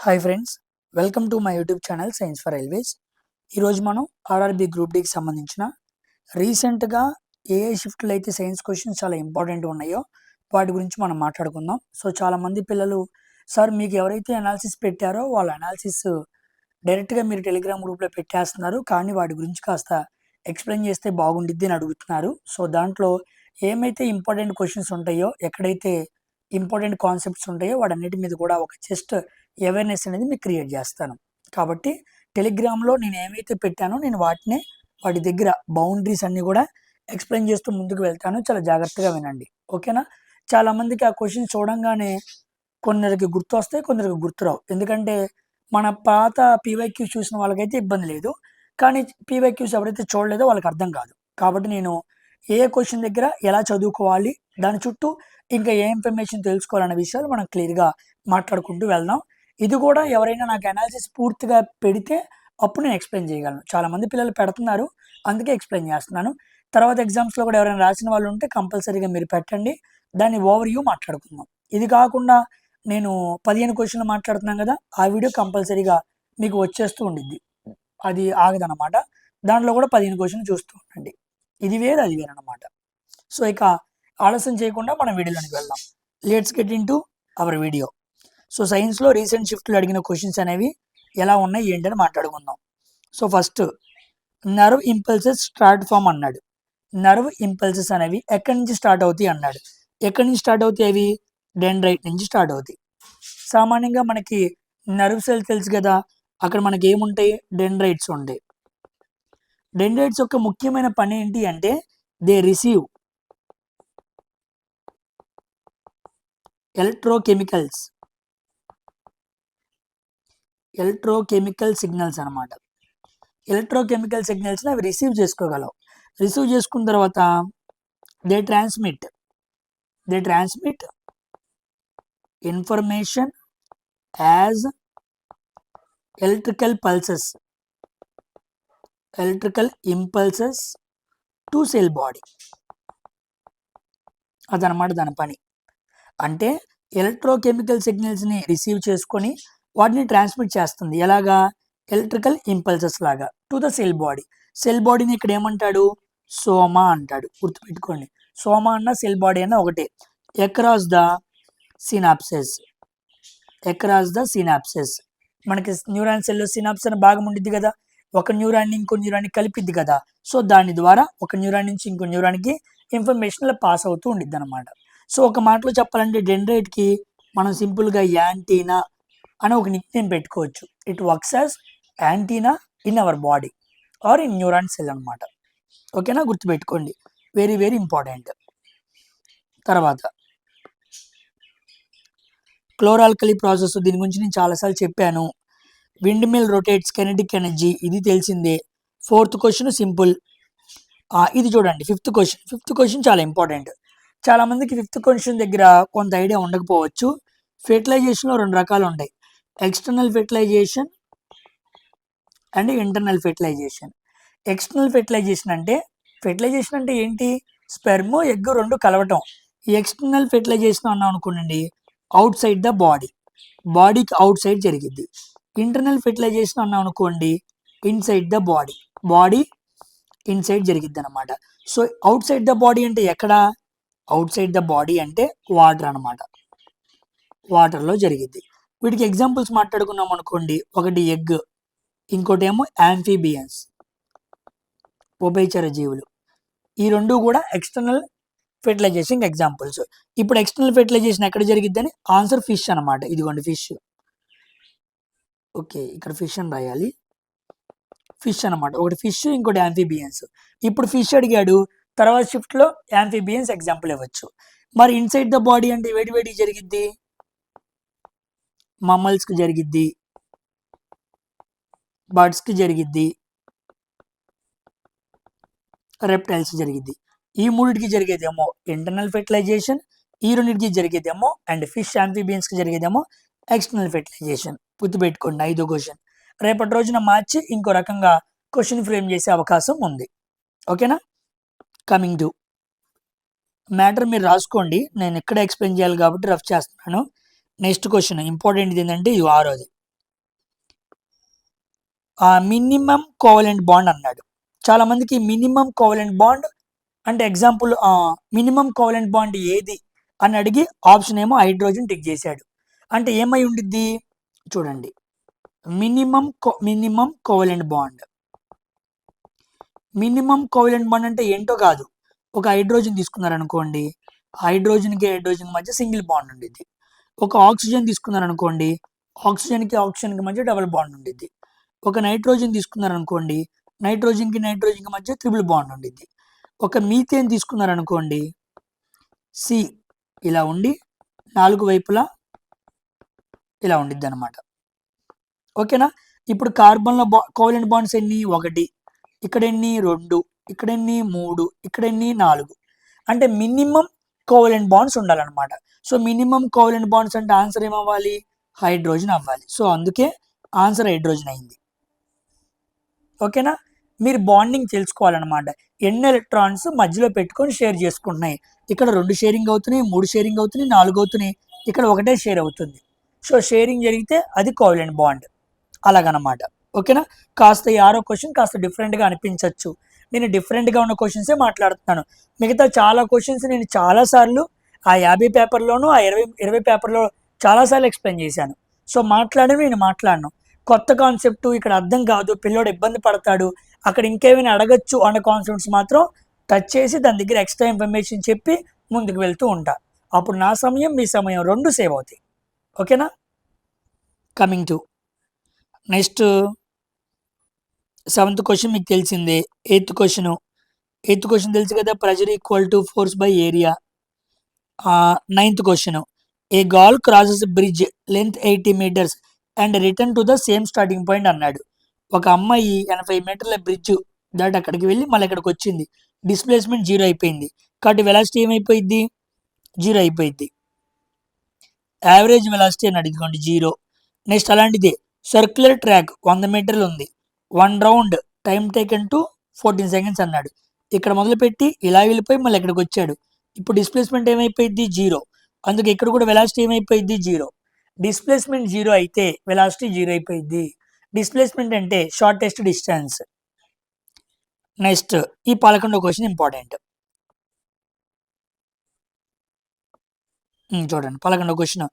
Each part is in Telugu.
Hi friends, welcome to my YouTube channel science for railways. ఈరోజు మనం ఆర్ఆర్బి గ్రూప్ డికి సంబంధించిన రీసెంట్గా ఏ షిఫ్ట్లు అయితే సైన్స్ క్వశ్చన్స్ చాలా ఇంపార్టెంట్ ఉన్నాయో వాటి గురించి మనం మాట్లాడుకుందాం. సో చాలామంది పిల్లలు, సార్ మీకు ఎవరైతే అనాలిసిస్ పెట్టారో వాళ్ళ అనాలిసిస్ డైరెక్ట్గా మీరు టెలిగ్రామ్ గ్రూప్లో పెట్టేస్తున్నారు, కానీ వాటి గురించి కాస్త ఎక్స్ప్లెయిన్ చేస్తే బాగుండిద్ది అని అడుగుతున్నారు. సో దాంట్లో ఏమైతే ఇంపార్టెంట్ క్వశ్చన్స్ ఉంటాయో, ఎక్కడైతే ఇంపార్టెంట్ కాన్సెప్ట్స్ ఉంటాయో వాటన్నిటి మీద కూడా ఒక జస్ట్ అవేర్నెస్ అనేది మీకు క్రియేట్ చేస్తాను. కాబట్టి టెలిగ్రామ్లో నేను ఏమైతే పెట్టానో నేను వాటి దగ్గర బౌండరీస్ అన్నీ కూడా ఎక్స్ప్లెయిన్ చేస్తూ ముందుకు వెళ్తాను. చాలా జాగ్రత్తగా వినండి, ఓకేనా? చాలామందికి ఆ క్వశ్చన్ చూడంగానే కొందరికి గుర్తు వస్తాయి, కొందరికి గుర్తురావు. ఎందుకంటే మన పాత పీవైక్యూస్ చూసిన వాళ్ళకైతే ఇబ్బంది లేదు, కానీ పీవైక్యూస్ ఎవరైతే చూడలేదో వాళ్ళకి అర్థం కాదు. కాబట్టి నేను ఏ క్వశ్చన్ దగ్గర ఎలా చదువుకోవాలి, దాని చుట్టూ ఇంకా ఏ ఇన్ఫర్మేషన్ తెలుసుకోవాలనే విషయాలు మనం క్లియర్గా మాట్లాడుకుంటూ వెళ్దాం. ఇది కూడా ఎవరైనా నాకు అనాలిసిస్ పూర్తిగా పెడితే అప్పుడు నేను ఎక్స్ప్లెయిన్ చేయగలను. చాలామంది పిల్లలు పెడుతున్నారు, అందుకే ఎక్స్ప్లెయిన్ చేస్తున్నాను. తర్వాత ఎగ్జామ్స్లో కూడా ఎవరైనా రాసిన వాళ్ళు ఉంటే కంపల్సరీగా మీరు పెట్టండి, దాన్ని ఓవర్ వ్యూ మాట్లాడుకుందాం. ఇది కాకుండా నేను 15 క్వశ్చన్లు మాట్లాడుతున్నాను కదా, ఆ వీడియో కంపల్సరీగా మీకు వచ్చేస్తూ ఉండిద్ది, అది ఆగదనమాట. దాంట్లో కూడా 15 క్వశ్చన్లు చూస్తూ ఉండండి. ఇది వేరు, అది వేరు అనమాట. సో ఇక ఆలస్యం చేయకుండా మనం వీడియోలోనికి వెళ్దాం. Let's get into our video. So సైన్స్లో రీసెంట్ షిఫ్ట్లు అడిగిన క్వశ్చన్స్ అనేవి ఎలా ఉన్నాయి ఏంటని మాట్లాడుకుందాం. So first nerve impulses start from అన్నాడు. నర్వ్ ఇంపల్సెస్ అనేవి ఎక్కడి నుంచి స్టార్ట్ అవుతాయి అన్నాడు. ఎక్కడి నుంచి స్టార్ట్ అవుతాయి? అవి డెండ్రైట్ నుంచి స్టార్ట్ అవుతాయి. సామాన్యంగా మనకి నర్వ్ సెల్ తెలుసు కదా, అక్కడ మనకి ఏముంటాయి? డెండ్రైట్స్ ఉంటాయి. డెండ్రైట్స్ యొక్క ముఖ్యమైన పని ఏంటి అంటే దే రిసీవ్ ఎలక్ట్రోకెమికల్ సిగ్నల్స్ అనమాట. ఎలక్ట్రోకెమికల్ సిగ్నల్స్ని అవి రిసీవ్ చేసుకోగలవు. రిసీవ్ చేసుకున్న తర్వాత they transmit information as electrical impulses to cell body. అదనమాట దాని పని. అంటే ఎలక్ట్రోకెమికల్ సిగ్నల్స్ని రిసీవ్ చేసుకొని వాటిని ట్రాన్స్మిట్ చేస్తుంది. ఎలాగా? ఎలక్ట్రికల్ ఇంపల్సెస్ లాగా to the cell body. Cell బాడీని ఇక్కడ ఏమంటాడు? సోమా అంటాడు. గుర్తుపెట్టుకోండి, సోమా అన్న సెల్ బాడీ అన్న ఒకటే. Across the synapses. మనకి న్యూరాన్ సెల్లో సినాప్స్ అనే భాగం ఉండిద్ది కదా, ఒక న్యూరాన్ని ఇంకో న్యూరాన్ని కలిపిద్ది కదా. సో దాని ద్వారా ఒక న్యూరాన్ నుంచి ఇంకో న్యూరాన్కి ఇన్ఫర్మేషన్ పాస్ అవుతూ ఉండిద్ది అనమాట. సో ఒక మాటలో చెప్పాలంటే డెండ్రైట్కి మనం సింపుల్గా యాంటీనా అని ఒక నిక్నేమ్ పెట్టుకోవచ్చు. It works as antenna in our body or in neuron cell అనమాట. ఓకేనా? గుర్తుపెట్టుకోండి, వెరీ వెరీ ఇంపార్టెంట్. తర్వాత క్లోరాల్కలీ ప్రాసెస్, దీని గురించి నేను చాలాసార్లు చెప్పాను. Windmill rotates kinetic energy, ఇది తెలిసిందే. 4th question simple. ఇది చూడండి, 5th క్వశ్చన్ చాలా ఇంపార్టెంట్. చాలామందికి 5th క్వశ్చన్ దగ్గర కొంత ఐడియా ఉండకపోవచ్చు. ఫెర్టిలైజేషన్లో 2 రకాలు ఉంటాయి, external fertilisation and internal fertilisation. External fertilisation అంటే ఏంటి? స్పెర్మ్, ఎగ్ 2 కలవటం. ఈ ఎక్స్టర్నల్ ఫెర్టిలైజేషన్ అన్నాం అనుకోండి, అవుట్ సైడ్ ద బాడీకి అవుట్ సైడ్ జరిగిద్ది. ఇంటర్నల్ ఫెర్టిలైజేషన్ అన్నాం అనుకోండి, ఇన్సైడ్ ద బాడీ ఇన్సైడ్ జరిగిద్ది అనమాట. So out side the body అంటే ఎక్కడ? అవుట్ సైడ్ ద బాడీ అంటే వాటర్ అనమాట, వాటర్లో జరిగిద్ది. వీటికి ఎగ్జాంపుల్స్ మాట్లాడుకున్నాం అనుకోండి, ఒకటి ఎగ్, ఇంకోటి ఏమో యాంఫీబియన్స్, ఉభయచర జీవులు. ఈ 2 కూడా ఎక్స్టర్నల్ ఫెర్టిలైజేషన్ ఎగ్జాంపుల్స్. ఇప్పుడు ఎక్స్టర్నల్ ఫెర్టిలైజేషన్ ఎక్కడ జరిగిద్దని ఆన్సర్ ఫిష్ అనమాట. ఇదిగోండి ఫిష్. ఓకే, ఇక్కడ ఫిష్ అని రాయాలి. ఫిష్ అనమాట, ఒకటి ఫిష్, ఇంకోటి యాంఫీబియన్స్. ఇప్పుడు ఫిష్ అడిగాడు, తర్వాత షిఫ్ట్లో యాంఫీబియన్స్ ఎగ్జాంపుల్ ఇవ్వచ్చు. మరి ఇన్సైడ్ ద బాడీ అంటే వేడి జరిగిద్ది, మమ్మల్స్కి జరిగిద్ది, బర్డ్స్కి జరిగిద్ది, రెప్టైల్స్ జరిగిద్ది. ఈ 3టికి జరిగేదేమో ఇంటర్నల్ ఫెర్టిలైజేషన్, ఈ 2టికి జరిగేదేమో అండ్ ఫిష్ యాంఫీబియన్స్కి జరిగేదేమో ఎక్స్టర్నల్ ఫెర్టిలైజేషన్. గుర్తుపెట్టుకోండి, 5వ క్వశ్చన్. రేపటి రోజున మార్చి ఇంకో రకంగా క్వశ్చన్ ఫ్రేమ్ చేసే అవకాశం ఉంది. ఓకేనా? కమింగ్ టు మ్యాటర్ మీరు రాసుకోండి, నేను ఎక్కడ ఎక్స్ప్లెయిన్ చేయాలి కాబట్టి రఫ్ చేస్తున్నాను. నెక్స్ట్ క్వశ్చన్ ఇంపార్టెంట్ ఏంటంటే 6వది. మినిమం కోవలెంట్ బాండ్ అన్నాడు. చాలా మందికి మినిమం కోవలెంట్ బాండ్ అంటే ఎగ్జాంపుల్ మినిమం కోవలెంట్ బాండ్ ఏది అని అడిగి ఆప్షన్ ఏమో హైడ్రోజన్ టిక్ చేశాడు. అంటే ఏమై ఉండిద్ది చూడండి, minimum covalent bond. Minimum covalent bond అంటే ఏంటో కాదు. ఒక హైడ్రోజన్ తీసుకున్నారనుకోండి, హైడ్రోజన్కి హైడ్రోజన్ మధ్య సింగిల్ బాండ్ ఉండిద్ది. ఒక ఆక్సిజన్ తీసుకున్నారనుకోండి, ఆక్సిజన్కి మధ్య డబుల్ బాండ్ ఉండిద్ది. ఒక నైట్రోజన్ తీసుకున్నారనుకోండి, నైట్రోజన్కి మధ్య ట్రిపుల్ బాండ్ ఉండిద్ది. ఒక మీథేన్ తీసుకున్నారనుకోండి, సి ఇలా ఉండి 4 వైపులా ఇలా ఉండిద్ది అనమాట. ఓకేనా. ఇప్పుడు కార్బన్లో కోవలెంట్ బాండ్స్ ఎన్ని? 1, ఇక్కడ ఎన్ని? 2, ఇక్కడ ఎన్ని? 3, ఇక్కడ ఎన్ని? 4. అంటే మినిమం కోవలెంట్ బాండ్స్ ఉండాలన్నమాట. సో మినిమం కోవలెంట్ బాండ్స్ అంటే ఆన్సర్ ఏమవ్వాలి? హైడ్రోజన్ అవ్వాలి. సో అందుకే ఆన్సర్ హైడ్రోజన్ అయింది. ఓకేనా. మీరు బాండింగ్ తెలుసుకోవాలన్నమాట. ఎన్ని ఎలక్ట్రాన్స్ మధ్యలో పెట్టుకొని షేర్ చేసుకుంటున్నాయి. ఇక్కడ 2 షేరింగ్ అవుతున్నాయి, 3 షేరింగ్ అవుతున్నాయి, 4 అవుతున్నాయి. ఇక్కడ ఒకటే షేర్ అవుతుంది. సో షేరింగ్ జరిగితే అది కోవలెంట్ బాండ్ అలాగనమాట. ఓకేనా. కాస్త ఈ 6వ క్వశ్చన్ కాస్త డిఫరెంట్గా అనిపించవచ్చు. నేను డిఫరెంట్గా ఉన్న క్వశ్చన్సే మాట్లాడుతున్నాను. మిగతా చాలా క్వశ్చన్స్ నేను చాలాసార్లు ఆ 50 పేపర్లోనూ ఆ 20 పేపర్లో చాలాసార్లు ఎక్స్ప్లెయిన్ చేశాను. సో నేను మాట్లాడను. కొత్త కాన్సెప్ట్ ఇక్కడ అర్థం కాదు, పిల్లోడు ఇబ్బంది పడతాడు, అక్కడ ఇంకేమైనా అడగచ్చు అన్న కాన్సెప్ట్స్ మాత్రం టచ్ చేసి దాని దగ్గర ఎక్స్ట్రా ఇన్ఫర్మేషన్ చెప్పి ముందుకు వెళ్తూ ఉంటా. అప్పుడు నా సమయం మీ సమయం 2 సేవ్ అవుతాయి. ఓకేనా. Coming to next 7th question మీకు తెలిసిందే. 8th క్వశ్చన్ తెలుసు కదా, pressure equal to force by area. 9th question, A gall crosses bridge length 80 meters and return to the same starting point అన్నాడు. ఒక అమ్మాయి 80 మీటర్ల బ్రిడ్జ్ దాటి అక్కడికి వెళ్ళి మళ్ళీ ఇక్కడికి వచ్చింది. డిస్ప్లేస్మెంట్ 0 అయిపోయింది. కాబట్టి వెలాసిటీ ఏమైపోయింది? 0 అయిపోయింది. యావరేజ్ వెలాసిటీ అని అడిగికోండి 0. నెక్స్ట్ అలాంటిదే సర్క్యులర్ ట్రాక్ 100 మీటర్లు ఉంది. 1 round time taken to 14 seconds అన్నాడు. ఇక్కడ మొదలుపెట్టి ఇలా వెళ్ళిపోయి మళ్ళీ ఇక్కడికి వచ్చాడు. ఇప్పుడు డిస్ప్లేస్మెంట్ ఏమైపోయింది? 0. అందుకే ఇక్కడ కూడా వెలాసిటీ ఏమైపోయింది? 0. డిస్ప్లేస్మెంట్ 0 అయితే వెలాసిటీ 0 అయిపోయింది. డిస్ప్లేస్మెంట్ అంటే షార్టెస్ట్ డిస్టెన్స్. నెక్స్ట్ ఈ 11వ క్వశ్చన్ ఇంపార్టెంట్. చూడండి 11వ క్వశ్చన్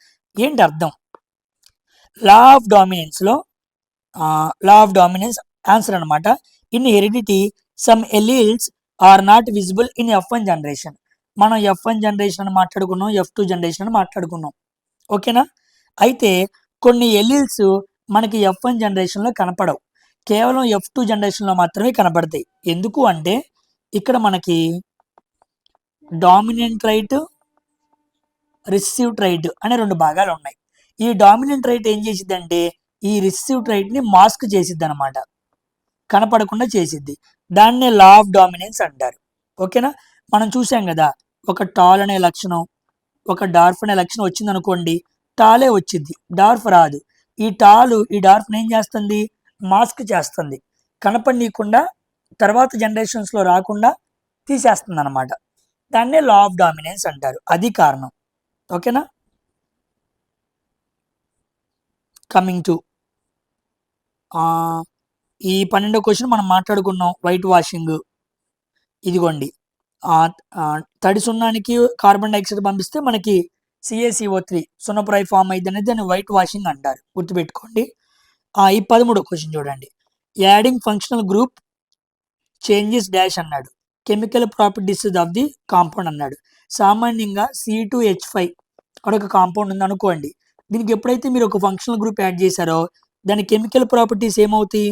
ఏంటి అర్థం? లా ఆఫ్ డామినెన్స్ ఆన్సర్ అనమాట. In heredity some alleles are not visible in F1 generation. మనం F1 జనరేషన్ అని మాట్లాడుకున్నాం, F2 జనరేషన్ అని మాట్లాడుకున్నాం. ఓకేనా. అయితే కొన్ని ఎలీల్స్ మనకి F1 జనరేషన్లో కనపడవు, కేవలం F2 జనరేషన్లో మాత్రమే కనపడతాయి. ఎందుకు అంటే ఇక్కడ మనకి డామినెంట్ రైట్, రిసీవ్ ట్రైట్ అనే 2 భాగాలు ఉన్నాయి. ఈ డామినెంట్ రైట్ ఏం చేసిద్దంటే ఈ రిసీవ్ ట్రైట్ని మాస్క్ చేసిద్ది అనమాట, కనపడకుండా చేసిద్ది. దాన్నే లా ఆఫ్ డామినెన్స్ అంటారు. ఓకేనా. మనం చూసాం కదా, ఒక టాల్ అనే లక్షణం, ఒక డార్ఫ్ అనే లక్షణం వచ్చింది అనుకోండి, టాలే వచ్చింది, డార్ఫ్ రాదు. ఈ డార్ఫ్ని ఏం చేస్తుంది? మాస్క్ చేస్తుంది, కనపడనీయకుండా తర్వాత జనరేషన్స్లో రాకుండా తీసేస్తుంది అనమాట. దాన్నే లా ఆఫ్ డామినెన్స్ అంటారు. అది కారణం. ఓకేనా. కమింగ్ టు ఈ 12వ క్వశ్చన్ మనం మాట్లాడుకున్నాం, వైట్ వాషింగ్. ఇదిగోండి, తడి సున్నానికి కార్బన్ డైఆక్సైడ్ పంపిస్తే మనకి CaCO3 సున్నపురాయి ఫామ్ అయింది అనేది దాన్ని వైట్ వాషింగ్ అంటారు, గుర్తుపెట్టుకోండి. ఈ 13వ క్వశ్చన్ చూడండి, adding functional group changes dash అన్నాడు. Chemical properties of the compound అన్నాడు. సామాన్యంగా C2H5 అదొక కాంపౌండ్ ఉంది అనుకోండి. దీనికి ఎప్పుడైతే మీరు ఒక ఫంక్షనల్ గ్రూప్ యాడ్ చేశారో దాని కెమికల్ ప్రాపర్టీస్ ఏమవుతాయి?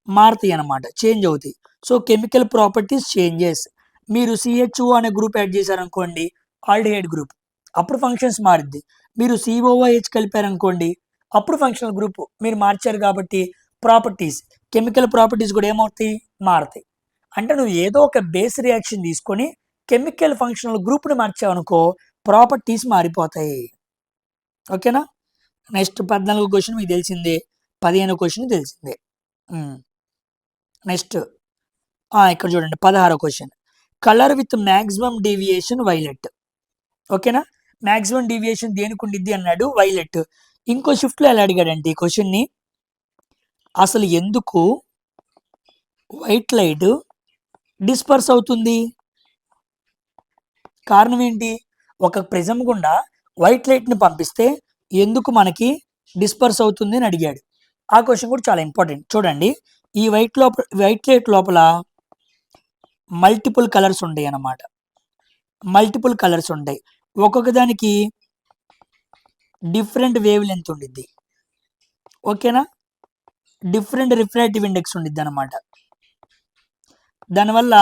మారుతాయి అన్నమాట, చేంజ్ అవుతాయి. So chemical properties changes. మీరు CHO అనే గ్రూప్ యాడ్ చేశారనుకోండి, ఆల్డిహైడ్ గ్రూప్, అప్పుడు ఫంక్షన్స్ మారుద్ది. మీరు COOH కలిపారనుకోండి, అప్పుడు ఫంక్షనల్ గ్రూప్ మీరు మార్చారు కాబట్టి ప్రాపర్టీస్, కెమికల్ ప్రాపర్టీస్ కూడా ఏమవుతాయి? మారుతాయి. అంటే నువ్వు ఏదో ఒక బేస్ రియాక్షన్ తీసుకొని కెమికల్ ఫంక్షనల్ గ్రూప్ని మార్చావనుకో ప్రాపర్టీస్ మారిపోతాయి. ఓకేనా. నెక్స్ట్ 14వ క్వశ్చన్ మీకు తెలిసిందే, 15వ క్వశ్చన్ తెలిసిందే. నెక్స్ట్ ఇక్కడ చూడండి 16వ question, colour with maximum deviation violet. ఓకేనా. మ్యాక్సిమం డీవియేషన్ దేనికి ఉండిద్ది అన్నాడు? వైలెట్. ఇంకో షిఫ్ట్లో ఎలా అడిగాడంటే ఈ క్వశ్చన్ని అసలు ఎందుకు వైట్ లైట్ డిస్పర్స్ అవుతుంది? కారణం ఏంటి? ఒక ప్రిజం గుండా వైట్ లైట్ని పంపిస్తే ఎందుకు మనకి డిస్పర్స్ అవుతుంది అని అడిగాడు. ఆ క్వశ్చన్ కూడా చాలా ఇంపార్టెంట్. చూడండి, ఈ వైట్ లైట్ లోపల మల్టిపుల్ కలర్స్ ఉంటాయి అన్నమాట. మల్టిపుల్ కలర్స్ ఉంటాయి. ఒక్కొక్క దానికి డిఫరెంట్ వేవ్ లెంత్ ఉండిద్ది. ఓకేనా? డిఫరెంట్ రిఫ్రాక్టివ్ ఇండెక్స్ ఉండిద్ది అనమాట. దానివల్ల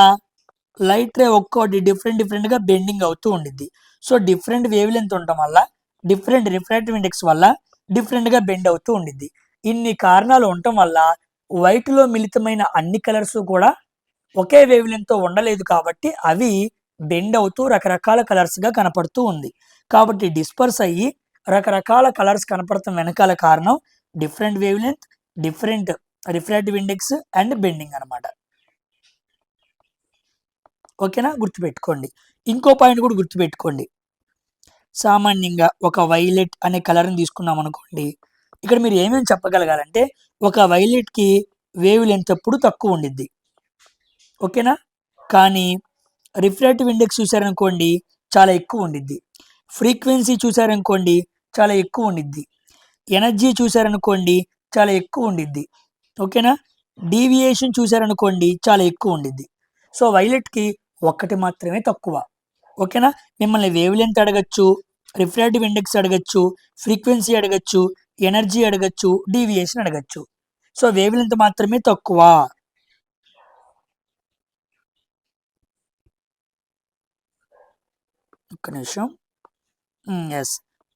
లైట్ రే ఒక్కోటి డిఫరెంట్గా బెండింగ్ అవుతూ ఉండిద్ది. సో డిఫరెంట్ వేవ్ లెంత్ ఉండటం వల్ల, డిఫరెంట్ రిఫ్రాక్టివ్ ఇండెక్స్ వల్ల డిఫరెంట్గా బెండ్ అవుతూ ఉండిద్ది. ఇన్ని కారణాలు ఉండటం వల్ల వైట్లో మిళితమైన అన్ని కలర్స్ కూడా ఒకే వేవ్ లెంత్తో ఉండలేదు కాబట్టి అవి బెండ్ అవుతూ రకరకాల కలర్స్గా కనపడుతూ ఉంది. కాబట్టి డిస్పర్స్ అయ్యి రకరకాల కలర్స్ కనపడటం వెనకాల కారణం different wave length, different refractive index and bending అనమాట. ఓకేనా? గుర్తుపెట్టుకోండి. ఇంకో పాయింట్ కూడా గుర్తుపెట్టుకోండి. సామాన్యంగా ఒక వైలెట్ అనే కలర్ని తీసుకున్నాం అనుకోండి, ఇక్కడ మీరు ఏమేమి చెప్పగలగాలంటే ఒక వైలెట్కి వేవ్ లెంత్ ఎప్పుడు తక్కువ ఉండిద్ది. ఓకేనా? కానీ రిఫ్రాక్టివ్ ఇండెక్స్ చూసారనుకోండి చాలా ఎక్కువ ఉండిద్ది. ఫ్రీక్వెన్సీ చూసారనుకోండి చాలా ఎక్కువ ఉండిద్ది. ఎనర్జీ చూసారనుకోండి చాలా ఎక్కువ ఉండిద్ది. ఓకేనా? డీవియేషన్ చూసారనుకోండి చాలా ఎక్కువ ఉండిద్ది. సో వైలెట్కి ఒక్కటి మాత్రమే తక్కువ. ఓకేనా? మిమ్మల్ని వేవ్ లెంత్ అడగచ్చు, రిఫ్రాక్టివ్ ఇండెక్స్ అడగచ్చు, ఫ్రీక్వెన్సీ అడగచ్చు, ఎనర్జీ అడగచ్చు, డీవియేషన్ అడగచ్చు. సో వేవ్ లెంత్ మాత్రమే తక్కువ. ఒక్క నిమిషం. ఎస్,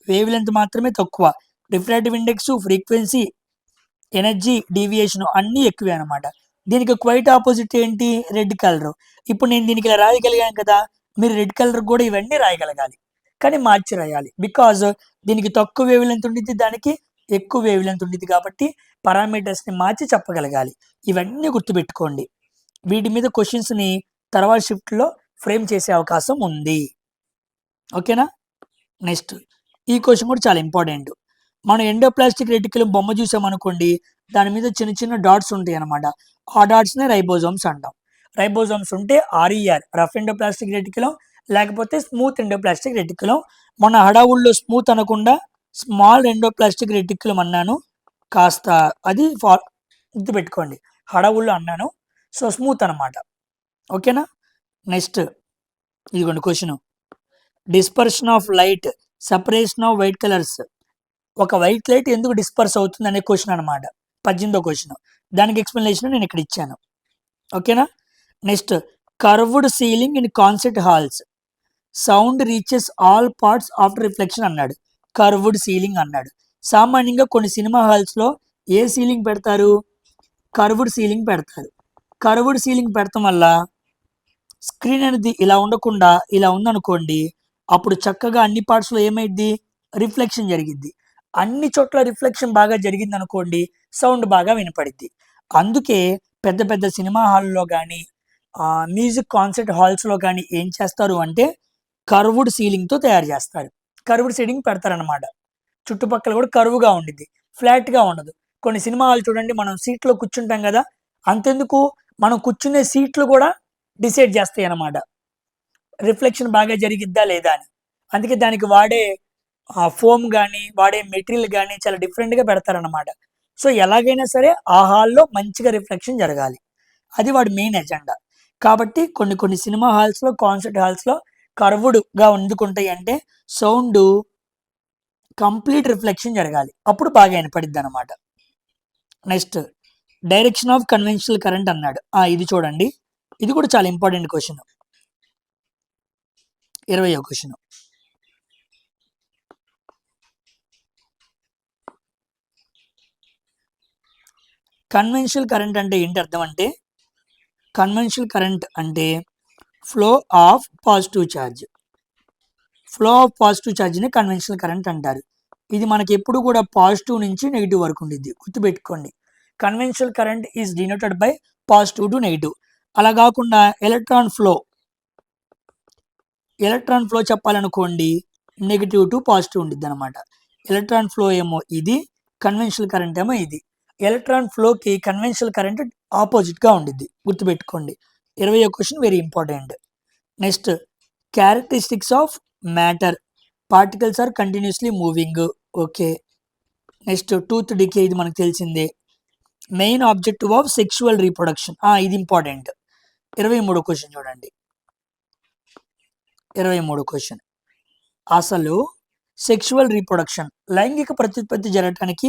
వేవ్ లెంత్ మాత్రమే తక్కువ. Refractive index, frequency, energy, deviation అన్నీ ఎక్కువే అనమాట. దీనికి క్వైట్ ఆపోజిట్ ఏంటి? Red colour. ఇప్పుడు నేను దీనికి ఇలా రాయగలిగాను కదా, మీరు రెడ్ కలర్ కూడా ఇవన్నీ రాయగలగాలి, కానీ మార్చి రాయాలి. బికాజ్ దీనికి తక్కువ వేవ్ లెంత్ ఉండిద్ది, దానికి ఎక్కువ వేవ్ లెంత్ ఉండిద్ది కాబట్టి పారామీటర్స్ని మార్చి చెప్పగలగాలి. ఇవన్నీ గుర్తుపెట్టుకోండి. వీటి మీద క్వశ్చన్స్ని తర్వాత షిఫ్ట్లో ఫ్రేమ్ చేసే అవకాశం ఉంది. ఓకేనా? నెక్స్ట్ ఈ క్వశ్చన్ కూడా చాలా ఇంపార్టెంట్. మనం ఎండోప్లాస్టిక్ రెటిక్యులం బొమ్మ చూసామనుకోండి, దాని మీద చిన్న చిన్న డాట్స్ ఉంటాయి అనమాట. ఆ డాట్స్నే రైబోజోమ్స్ అంటాం. రైబోజోమ్స్ ఉంటే ఆర్ఈఆర్, రఫ్ ఎండోప్లాస్టిక్ రెటిక్యులం, లేకపోతే స్మూత్ ఎండోప్లాస్టిక్ రెటిక్యులం. మొన్న హడావుల్లో స్మూత్ అనకుండా స్మాల్ ఎండోప్లాస్టిక్ రెటిక్యులం అన్నాను, కాస్త అది గుర్తుపెట్టుకోండి, హడావుల్లో అన్నాను. సో స్మూత్ అనమాట. ఓకేనా? నెక్స్ట్ ఇదిగోండి question, dispersion of light, separation off white colours. ఒక వైట్ లైట్ ఎందుకు డిస్పర్స్ అవుతుంది అనే క్వశ్చన్ అనమాట. 18వ క్వశ్చన్. దానికి ఎక్స్ప్లెనేషన్ నేను ఇక్కడ ఇచ్చాను. ఓకేనా? Next, curved ceiling in concert halls, sound reaches all parts after reflection అన్నాడు. కర్వ్డ్ సీలింగ్ అన్నాడు. సామాన్యంగా కొన్ని సినిమా హాల్స్లో ఏ సీలింగ్ పెడతారు? కర్వ్డ్ సీలింగ్ పెడతారు. కర్వ్డ్ సీలింగ్ పెడతాం వల్ల స్క్రీన్ అనేది ఇలా ఉండకుండా ఇలా ఉందనుకోండి, అప్పుడు చక్కగా అన్ని పార్ట్స్లో ఏమైద్ది? రిఫ్లెక్షన్ జరిగిద్ది. అన్ని చోట్ల రిఫ్లెక్షన్ బాగా జరిగింది అనుకోండి, సౌండ్ బాగా వినపడిద్ది. అందుకే పెద్ద పెద్ద సినిమా హాల్లో కానీ, మ్యూజిక్ కాన్సర్ట్ హాల్స్లో కానీ ఏం చేస్తారు అంటే కర్వ్డ్ సీలింగ్తో తయారు చేస్తారు. కర్వ్డ్ సీలింగ్ పెడతారనమాట. చుట్టుపక్కల కూడా కరువుగా ఉండిద్ది, ఫ్లాట్గా ఉండదు. కొన్ని సినిమా హాల్ చూడండి, మనం సీట్లో కూర్చుంటాం కదా, అంతెందుకు మనం కూర్చునే సీట్లు కూడా డిసైడ్ చేస్తాయి అన్నమాట రిఫ్లెక్షన్ బాగా జరిగిద్దా లేదా అని. అందుకే దానికి వాడే ఫోమ్ కానీ, వాడే మెటీరియల్ కానీ చాలా డిఫరెంట్గా పెడతారనమాట. సో ఎలాగైనా సరే ఆ హాల్లో మంచిగా రిఫ్లెక్షన్ జరగాలి, అది వాడి మెయిన్ ఎజెండా. కాబట్టి కొన్ని కొన్ని సినిమా హాల్స్లో, కాన్సర్ట్ హాల్స్లో కర్వ్డ్గా ఎందుకుంటాయి అంటే సౌండ్ కంప్లీట్ రిఫ్లెక్షన్ జరగాలి, అప్పుడు బాగా వినపడిద్ది అనమాట. Next, direction of conventional current అన్నాడు. ఇది చూడండి, ఇది కూడా చాలా ఇంపార్టెంట్ క్వశ్చన్. 20వ క్వశ్చన్. కన్వెన్షనల్ కరెంట్ అంటే ఏంటి అర్థం అంటే, కన్వెన్షనల్ కరెంట్ అంటే flow of positive charge. Flow of positive ఛార్జ్ని కన్వెన్షనల్ కరెంట్ అంటారు. ఇది మనకి ఎప్పుడు కూడా పాజిటివ్ నుంచి నెగిటివ్ వరకు ఉండిద్ది, గుర్తుపెట్టుకోండి. Conventional current is denoted by positive to negative. అలా కాకుండా ఎలక్ట్రాన్ ఫ్లో చెప్పాలనుకోండి, నెగిటివ్ టు పాజిటివ్ ఉండిద్ది అనమాట. ఎలక్ట్రాన్ ఫ్లో ఏమో ఇది, కన్వెన్షనల్ కరెంట్ ఏమో ఇది. ఎలక్ట్రాన్ ఫ్లోకి కన్వెన్షనల్ కరెంట్ ఆపోజిట్గా ఉండిద్ది, గుర్తుపెట్టుకోండి. 20వ question very important. Next, characteristics of matter, particles are continuously moving. Okay. Next, tooth decay, ఇది మనకు తెలిసిందే. Main objective of sexual reproduction, ఇది ఇంపార్టెంట్. 23వ క్వశ్చన్ చూడండి. 23వ క్వశ్చన్, అసలు సెక్షువల్ రీప్రొడక్షన్, లైంగిక ప్రత్యుత్పత్తి జరగటానికి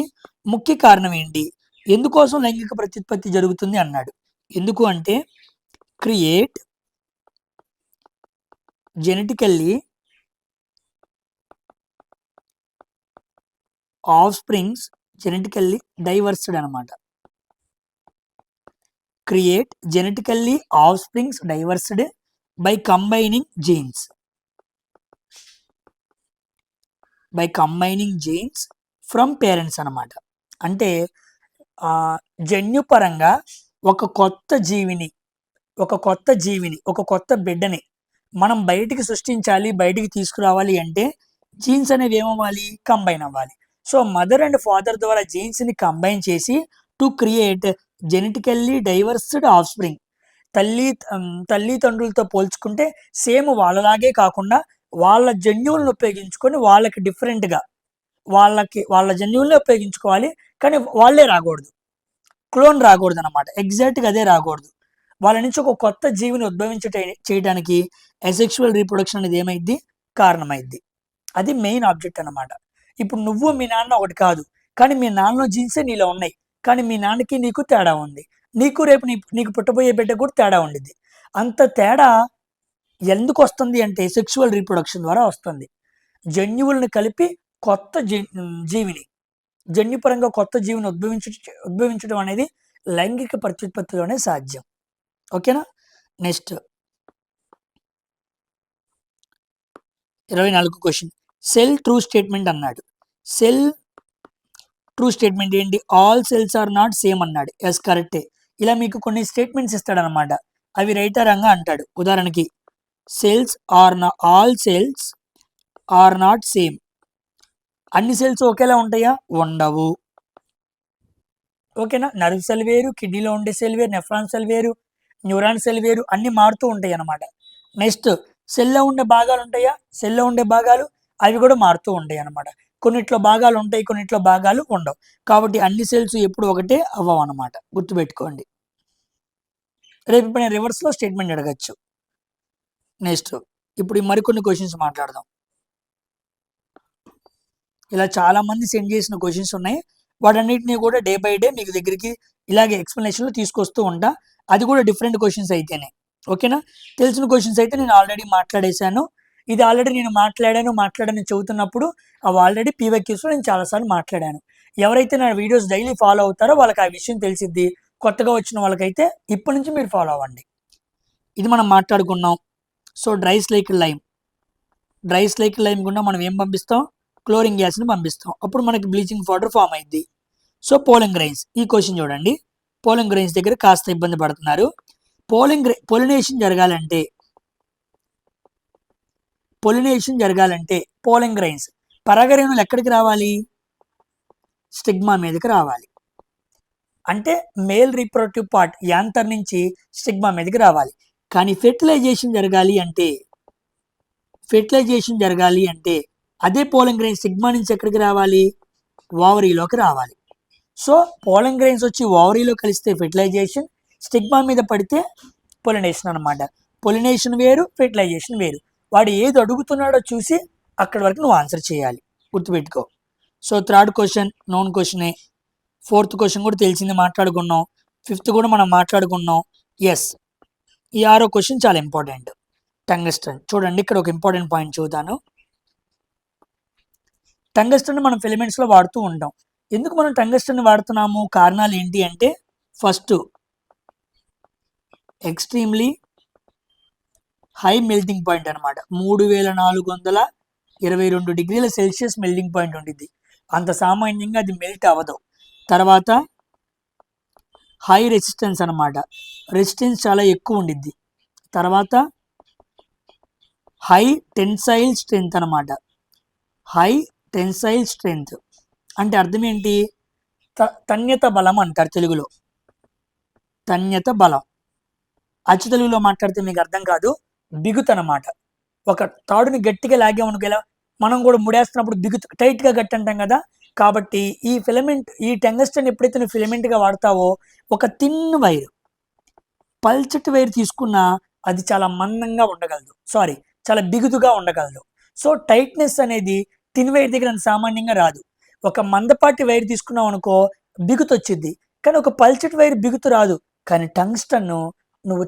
ముఖ్య కారణం ఏంటి? ఎందుకోసం లైంగిక ప్రత్యుత్పత్తి జరుగుతుంది అన్నాడు. ఎందుకు అంటే create genetically offsprings genetically diversed అనమాట. Create genetically offsprings diversed by combining genes. By combining genes from parents అనమాట. అంటే జన్యుపరంగా ఒక కొత్త జీవిని ఒక కొత్త బిడ్డని మనం బయటికి సృష్టించాలి, బయటికి తీసుకురావాలి అంటే జీన్స్ అనేవి ఏమవ్వాలి? కంబైన్ అవ్వాలి. సో మదర్ అండ్ ఫాదర్ ద్వారా జీన్స్ని కంబైన్ చేసి to create genetically divorced of spring. తల్లిదండ్రులతో పోల్చుకుంటే సేమ్ వాళ్ళలాగే కాకుండా వాళ్ళ జన్యువులను ఉపయోగించుకొని వాళ్ళకి డిఫరెంట్గా వాళ్ళ జన్యువులనే ఉపయోగించుకోవాలి, కానీ వాళ్ళే రాకూడదు, క్లోన్ రాకూడదు అనమాట. ఎగ్జాక్ట్గా అదే రాకూడదు. వాళ్ళ నుంచి ఒక కొత్త జీవిని చేయడానికి అసెక్షువల్ రీప్రొడక్షన్ అనేది ఏమైద్ది? కారణమైద్ది. అది మెయిన్ ఆబ్జెక్ట్ అనమాట. ఇప్పుడు నువ్వు మీ నాన్న ఒకటి కాదు, కానీ మీ నాన్న జీన్సే నీలో ఉన్నాయి, కానీ మీ నాన్నకి నీకు తేడా ఉంది, నీకు రేపు నీకు పుట్టబోయే బిడ్డ కూడా తేడా ఉండిద్ది. అంత తేడా ఎందుకు వస్తుంది అంటే సెక్షువల్ రీప్రొడక్షన్ ద్వారా వస్తుంది. జన్యువులను కలిపి కొత్త జీవిని, జన్యుపరంగా కొత్త జీవిని ఉద్భవించడం అనేది లైంగిక ప్రత్యుత్పత్తిలోనే సాధ్యం. ఓకేనా? Next 24 question, cell true statement అన్నాడు. సెల్ ట్రూ స్టేట్మెంట్ ఏంటి? All cells are not same అన్నాడు. ఎస్, కరెక్టే. ఇలా మీకు కొన్ని స్టేట్మెంట్స్ ఇస్తాడనమాట, అవి రైటా రాంగా అంటాడు. ఉదాహరణకి all cells are not same. అన్ని సెల్స్ ఒకేలా ఉంటాయా? ఉండవు. ఓకేనా? నర్వ్ సెల్ వేరు, కిడ్నీలో ఉండే సెల్ వేరు, నెఫ్రాన్ సెల్ వేరు, న్యూరాన్ సెల్ వేరు, అన్ని మారుతూ ఉంటాయి అన్నమాట. నెక్స్ట్, సెల్లో ఉండే భాగాలు ఉంటాయా? సెల్లో ఉండే భాగాలు అవి కూడా మారుతూ ఉంటాయి అన్నమాట. కొన్నిట్లో భాగాలు ఉంటాయి, కొన్నిట్లో భాగాలు ఉండవు. కాబట్టి అన్ని సెల్స్ ఎప్పుడు ఒకటే అవ్వవు అన్నమాట, గుర్తుపెట్టుకోండి. రేపు నేను రివర్స్లో స్టేట్మెంట్ అడగచ్చు. నెక్స్ట్, ఇప్పుడు మరికొన్ని క్వశ్చన్స్ మాట్లాడదాం. ఇలా చాలా మంది సెండ్ చేసిన క్వశ్చన్స్ ఉన్నాయి, వాటన్నిటిని కూడా డే బై డే మీకు దగ్గరికి ఇలాగే ఎక్స్ప్లెనేషన్లో తీసుకొస్తూ ఉంటా. అది కూడా డిఫరెంట్ క్వశ్చన్స్ అయితేనే. ఓకేనా? తెలిసిన క్వశ్చన్స్ అయితే నేను ఆల్రెడీ మాట్లాడేశాను. ఇది ఆల్రెడీ నేను మాట్లాడాను చెబుతున్నప్పుడు అవి ఆల్రెడీ పీవైక్యూస్లో నేను చాలాసార్లు మాట్లాడాను. ఎవరైతే నా వీడియోస్ డైలీ ఫాలో అవుతారో వాళ్ళకి ఆ విషయం తెలిసిద్ది. కొత్తగా వచ్చిన వాళ్ళకైతే ఇప్పటి నుంచి మీరు ఫాలో అవ్వండి. ఇది మనం మాట్లాడుకున్నాం. సో డ్రై స్లైకిల్ లైమ్ గుండా మనం ఏం పంపిస్తాం? క్లోరిన్ గ్యాస్ని పంపిస్తాం. అప్పుడు మనకి బ్లీచింగ్ పౌడర్ ఫామ్ అయింది. సో పోలింగ్ గ్రైన్స్, ఈ క్వశ్చన్ చూడండి. పోలింగ్ గ్రైన్స్ దగ్గర కాస్త ఇబ్బంది పడుతున్నారు. పొలినేషన్ జరగాలంటే పోలింగ్ గ్రైన్స్ పరాగరేణులు ఎక్కడికి రావాలి? స్టిగ్మా మీదకి రావాలి. అంటే మేల్ రీప్రొడక్టివ్ పార్ట్ యాంతర్ నుంచి స్టిగ్మా మీదకి రావాలి. కానీ ఫెర్టిలైజేషన్ జరగాలి అంటే అదే పోలింగ్ గ్రైన్స్ స్టిగ్మా నుంచి ఎక్కడికి రావాలి? ఓవరీలోకి రావాలి. సో పోలింగ్ గ్రైన్స్ వచ్చి ఓవరీలో కలిస్తే ఫెర్టిలైజేషన్, స్టిగ్మా మీద పడితే పొలినేషన్ అనమాట. పొలినేషన్ వేరు, ఫెర్టిలైజేషన్ వేరు. వాడు ఏది అడుగుతున్నాడో చూసి అక్కడి వరకు నువ్వు ఆన్సర్ చేయాలి, గుర్తుపెట్టుకో. సో థర్డ్ క్వశ్చన్ నోన్ క్వశ్చనే. ఫోర్త్ క్వశ్చన్ కూడా తెలిసింది, మాట్లాడుకున్నాం. ఫిఫ్త్ కూడా మనం మాట్లాడుకున్నాం. ఎస్, ఈ 6వ క్వశ్చన్ చాలా ఇంపార్టెంట్. టంగస్టన్ చూడండి, ఇక్కడ ఒక ఇంపార్టెంట్ పాయింట్ చూద్దాను. టంగస్టన్ మనం ఫిలమెంట్స్లో వాడుతూ ఉంటాం. ఎందుకు మనం టంగస్టన్ వాడుతున్నాము? కారణాలు ఏంటి అంటే, first extremely high melting point అనమాట. 3422 డిగ్రీల సెల్సియస్ మెల్టింగ్ పాయింట్ ఉండిద్ది. అంత సామాన్యంగా అది మెల్ట్ అవ్వదు. తర్వాత హై రెసిస్టెన్స్ అనమాట, రెసిస్టెన్స్ చాలా ఎక్కువ ఉండిద్ది. తర్వాత హై టెన్సైల్ స్ట్రెంగ్త్ అనమాట. హై టెన్సైల్ స్ట్రెంగ్త్ అంటే అర్థం ఏంటి? తన్యత బలం అంటారు తెలుగులో. తన్యత బలం. అచ్చు తెలుగులో మాట్లాడితే మీకు అర్థం కాదు. బిగుతు అనమాట. ఒక తాడుని గట్టిగా లాగామనుకో ఎలా మనం కూడా ముడేస్తున్నప్పుడు బిగుతు టైట్గా గట్టి అంటాం కదా. కాబట్టి ఈ ఫిలమెంట్, ఈ టంగస్టన్ ఎప్పుడైతే నువ్వు ఫిలమెంట్గా వాడతావో, ఒక థిన్ వైర్, పల్చటి వైర్ తీసుకున్నా అది చాలా మందంగా ఉండగలదు, చాలా బిగుతుగా ఉండగలదు. సో టైట్నెస్ అనేది థిన్ వైర్ దగ్గర అంత సామాన్యంగా రాదు. ఒక మందపాటి వైర్ తీసుకున్నావు అనుకో బిగుతు వచ్చింది, కానీ ఒక పల్చటి వైర్ బిగుతు రాదు. కానీ టంగ్స్టన్ నువ్వు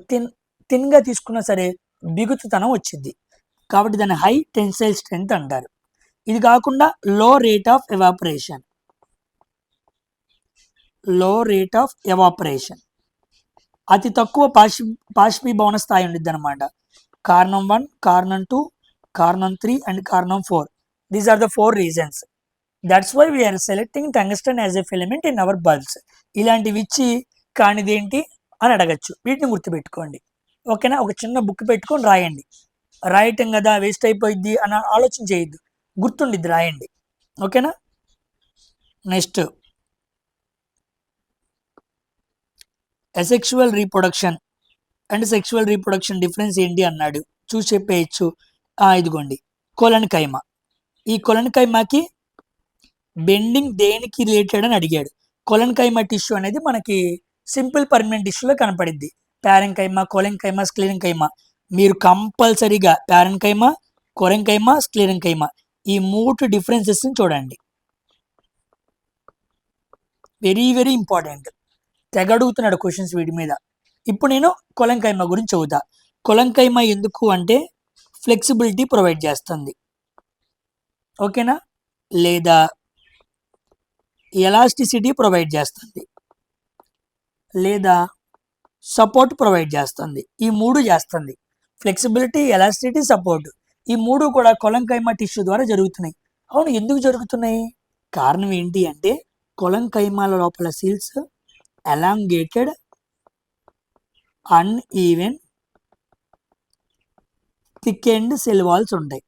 థిన్గా తీసుకున్నా సరే బిగుతుతనం వచ్చింది. కాబట్టి దాన్ని హై టెన్సైల్ స్ట్రెంగ్త్ అంటారు. ఇది కాకుండా లో రేట్ ఆఫ్ ఎవాపరేషన్. లో రేట్ ఆఫ్ ఎవాపరేషన్ అతి తక్కువ బాష్పీభవన స్థాయి ఉండిద్ది అనమాట. కారణం 1, కారణం 2, కారణం 3 అండ్ కారణం 4. These are the 4 reasons. That's why we are selecting tungsten as a filament in our bulbs. ఇలాంటివి ఇచ్చి కానిదేంటి అని అడగచ్చు. వీటిని గుర్తుపెట్టుకోండి. ఓకేనా? ఒక చిన్న బుక్ పెట్టుకొని రాయండి. రాయటం కదా వేస్ట్ అయిపోయిద్ది అన్న ఆలోచన చేయొద్దు, గుర్తుండిద్ది, రాయండి. ఓకేనా? Next, asexual reproduction and sexual reproduction difference ఏంటి అన్నాడు. చూసి చెప్పేయచ్చు. ఇదిగోండి కొలెన్కైమ. ఈ కొలెన్కైమాకి బెండింగ్ దేనికి రిలేటెడ్ అని అడిగాడు. కొలెన్కైమా టిష్యూ అనేది మనకి సింపుల్ పర్మనెంట్ టిష్యూలో కనపడిద్ది. ప్యారెన్కైమా, కొలెన్కైమా, స్క్లెరెన్కైమా. మీరు కంపల్సరీగా ప్యారెన్కైమా, కొలెన్కైమా, స్క్లెరెన్కైమా ఈ 3 డిఫరెన్సెస్ని చూడండి. Very very important. తెగడుగుతున్నాడు క్వశ్చన్స్ వీటి మీద. ఇప్పుడు నేను కొలెన్కైమా గురించి చదువుతా. కొలెన్కైమా ఎందుకు అంటే ఫ్లెక్సిబిలిటీ ప్రొవైడ్ చేస్తుంది, ఓకేనా, లేదా ఎలాస్టిసిటీ ప్రొవైడ్ చేస్తుంది, లేదా సపోర్ట్ ప్రొవైడ్ చేస్తుంది. ఈ 3 చేస్తుంది. Flexibility, elasticity, support. ఈ 3 కూడా కొలెన్కైమా టిష్యూ ద్వారా జరుగుతున్నాయి. అవును, ఎందుకు జరుగుతున్నాయి? కారణం ఏంటి అంటే కొలెన్కైమాల లోపల cells elongated, uneven, thick and cell walls ఉంటాయి.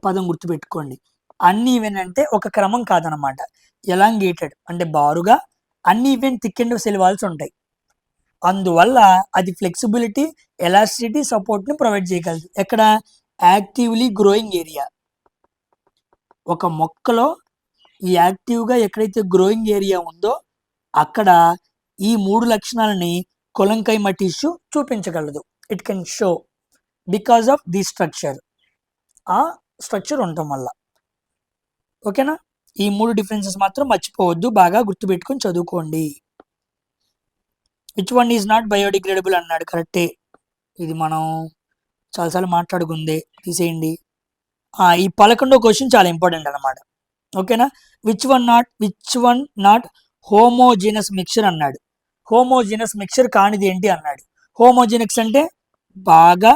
పదం గుర్తుపెట్టుకోండి. అన్ఈవెన్ అంటే ఒక క్రమం కాదనమాట. ఎలాంగేటెడ్ అంటే బారుగా, uneven, thick and cell walls ఉంటాయి. అందువల్ల అది ఫ్లెక్సిబిలిటీ, ఎలాస్టిసిటీ, సపోర్ట్ని ప్రొవైడ్ చేయగలదు. ఎక్కడ? Actively growing area. ఒక మొక్కలో ఈ యాక్టివ్గా ఎక్కడైతే గ్రోయింగ్ ఏరియా ఉందో అక్కడ ఈ 3 లక్షణాలని కొలెన్కైమా టిష్యూ చూపించగలదు. It can show because of the structure. ఆ స్ట్రక్చర్ ఉండటం వల్ల. ఓకేనా? ఈ 3 డిఫరెన్సెస్ మాత్రం మర్చిపోవద్దు, బాగా గుర్తుపెట్టుకొని చదువుకోండి. Which one is not biodegradable అన్నాడు. కరెక్టే, ఇది మనం చాలాసార్లు మాట్లాడుకుందే, తీసేయండి. ఈ 11వ క్వశ్చన్ చాలా ఇంపార్టెంట్ అనమాట. ఓకేనా? Which one not homogeneous mixture అన్నాడు. హోమోజీనస్ మిక్చర్ కానిది ఏంటి అన్నాడు. హోమోజీనస్ అంటే బాగా